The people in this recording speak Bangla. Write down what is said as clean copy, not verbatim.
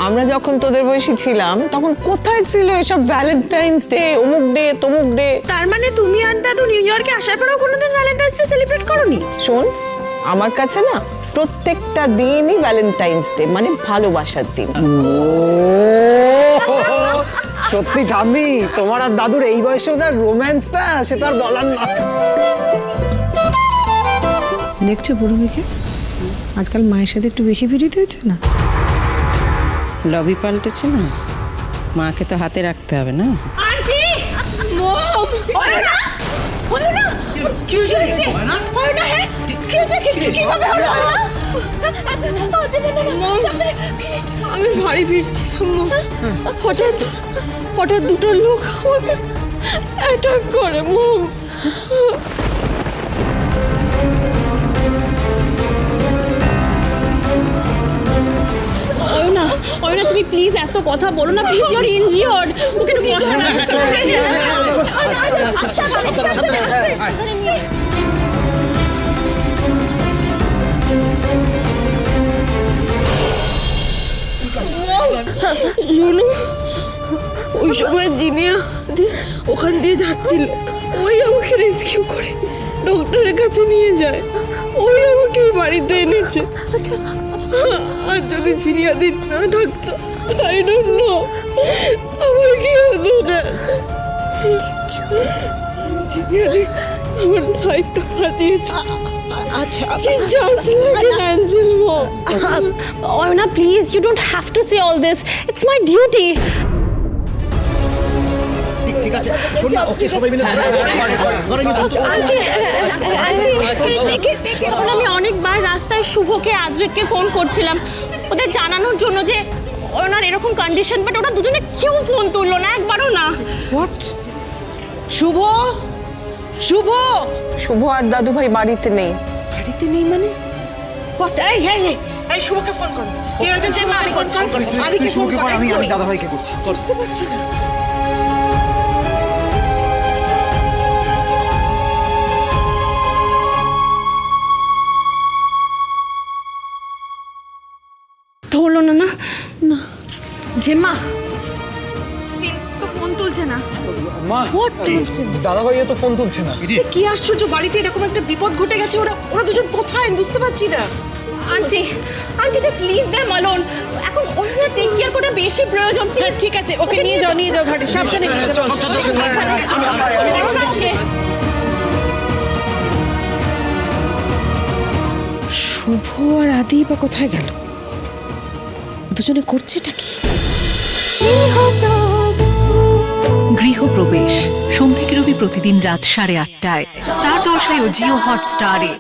আমরা যখন তোদের বয়সী ছিলাম তখন কোথায় ছিল এসব ভ্যালেন্টাইন্স ডে, অমুক ডে, তমুক ডে? তার মানে তুমি আর দাদু নিউ ইয়র্কে আসার পরেও কোনোদিন ভ্যালেন্টাইন্স ডে সেলিব্রেট করোনি? শোন, আমার কাছে না প্রত্যেকটা দিনই ভ্যালেন্টাইন্স ডে, মানে ভালোবাসার দিন। সত্যি ঠাম্মি, তোমার আর দাদুর এই বয়সেও যা রোম্যান্সটা, সে তো আর বলার না। দেখছো বুড়ুমিকে, আজকাল মায়ের সাথে একটু বেশি ভিড়িতে হয়েছে না? লবি পাল্টেছে না, মাকে তো হাতে রাখতে হবে না। আন্টি মম ওরা ওরা কি হয়েছে? ওরা হ্যাঁ কি হয়েছে? কিভাবে হলো? আমি বাড়ি ফিরছিলাম, হঠাৎ দুটো লোক আমাকে অ্যাটাক করে। মম ওরা তুমি প্লিজ এত কথা বলো না, প্লিজ। ইউর ইনজিওর্ড, ওকে একটু কষ্ট না। আচ্ছা জানো, ওই সময় জিনিয়া ওখান দিয়ে যাচ্ছিল, ওই আমাকে রেস্কিউ করে ডক্টরের কাছে নিয়ে যায়, ওই আমাকে এই বাড়িতে এনেছে। আচ্ছা, আর যদি জিনিয়া দিন না থাকতো, আই ডোন্ট নো আমার কি হতো না। জিনিয়া আমার লাইফটা বাঁচিয়েছে। আচ্ছা, just like an Angel. Oina, please, you don't have to say all this. It's my duty. ঠিক আছে, শোন না, ওকে সবাই মিলে আমি অনেকবার রাস্তায় শুভকে আদ্রিককে ফোন করছিলাম ওদের জানানোর জন্য যে ওনার এরকম কন্ডিশন, বাট ওরা দুজনে কেউ ফোন তুললো না, একবারও না। হোয়াট? শুভ শুভ শুভ আর দাদু ভাই বাড়িতে নেই। বাড়িতে নেই মানে? হোয়াট? এই এই এই এই শুভকে ফোন করো। কি হয়েছে যে মা? আমি ফোন করি। আমি দাদা ভাইকে করছি। বুঝতে পারছি না। ধরলো না? না না জেম্মা, সিন তো ফোন তুলছে না। মা, দাদা ভাই তো ফোন তুলছে না। কি আশ্চর্য, বাড়িতে এরকম একটা বিপদ ঘটে গেছে, ওরা দুজন কোথায় আমি বুঝতে পারছি না। Aunty just leave them alone. এখন ওনারা টেক কেয়ার করা বেশি প্রয়োজন। হ্যাঁ ঠিক আছে, ওকে নিয়ে যাও ঘরে, সাবধানে নিয়ে যাও। শুভ আর আদি বা কোথায় গেল? দুজনে করছেটা কি? গৃহপ্রবেশ সোম থেকে রবি প্রতিদিন রাত 8:30টায় স্টার জলসায় ও জিও হটস্টারে।